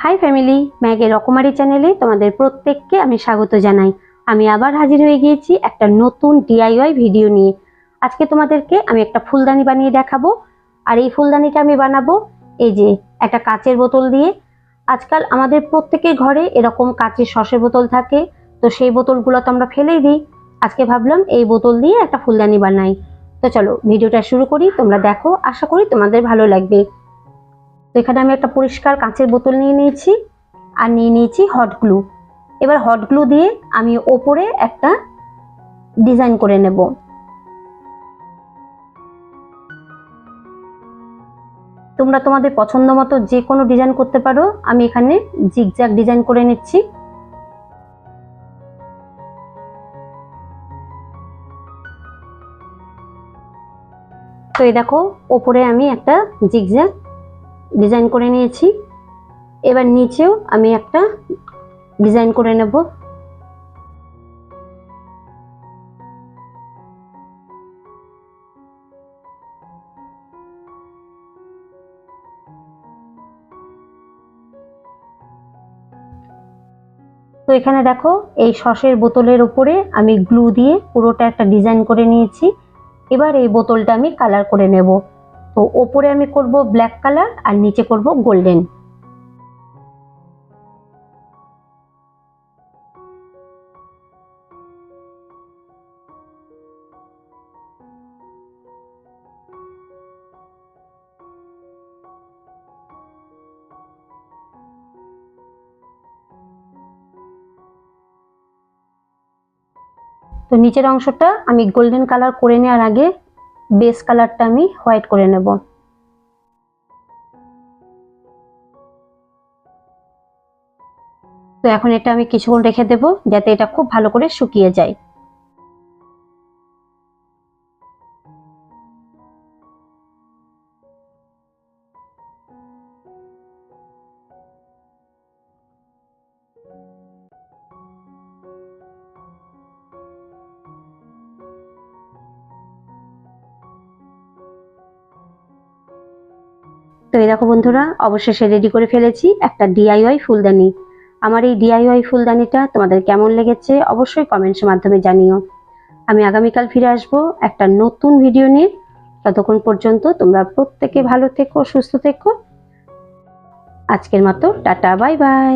High family, ম্যাগের রকমারি চ্যানেলে তোমাদের প্রত্যেককে আমি স্বাগত জানাই। আমি আবার হাজির হয়ে গিয়েছি একটা নতুন ডিআইওয়াই ভিডিও নিয়ে। আজকে তোমাদেরকে আমি একটা ফুলদানি বানিয়ে দেখাবো। আর এই ফুলদানিটা আমি বানাবো এই যে একটা কাচের বোতল দিয়ে। আজকাল আমাদের প্রত্যেকের ঘরে এরকম কাচের সসের বোতল থাকে, তো সেই বোতলগুলো তো আমরা ফেলেই দিই। আজকে ভাবলাম এই বোতল দিয়ে একটা ফুলদানি বানাই। তো চলো ভিডিওটা শুরু করি, তোমরা দেখো, আশা করি তোমাদের ভালো লাগবে। তো এখানে আমি একটা পরিষ্কার কাঁচের বোতল নিয়ে নিয়েছি আর নিয়ে নিয়েছি হট গ্লু। এবার হট গ্লু দিয়ে আমি ওপরে একটা ডিজাইন করে নেব। তোমরা তোমাদের পছন্দ মতো যে কোনো ডিজাইন করতে পারো। আমি এখানে জিগজ্যাগ ডিজাইন করে নিচ্ছি। তো এই দেখো, ওপরে আমি একটা জিগজ্যাগ ডিজাইন করে নিয়েছি। এবার নিচেও আমি একটা ডিজাইন করে নেব। তো এখানে দেখো, এই সসের বোতলের উপরে আমি গ্লু দিয়ে পুরোটা একটা ডিজাইন করে নিয়েছি। এবার এই বোতলটা আমি কালার করে নেব। তো ওপরে আমি করব ব্ল্যাক কালার আর নিচে করব গোল্ডেন। তো নিচের অংশটা আমি গোল্ডেন কালার করে নেওয়ার আগে বেস কালারটা আমি হোয়াইট করে নেব। তো এখন এটা আমি কিছুক্ষণ রেখে দেব যাতে এটা খুব ভালো করে শুকিয়ে যায়। তো এই দেখো বন্ধুরা, অবশেষে রেডি করে ফেলেছি একটা ডিআইওয়াই ফুলদানি। আমার এই ডিআইওয়াই ফুলদানিটা তোমাদের কেমন লেগেছে অবশ্যই কমেন্টসের মাধ্যমে জানিও। আমি আগামীকাল ফিরে আসবো একটা নতুন ভিডিও নিয়ে। ততক্ষণ পর্যন্ত তোমরা প্রত্যেকে ভালো থেকো, সুস্থ থেকো। আজকের মতো টাটা, বাই বাই।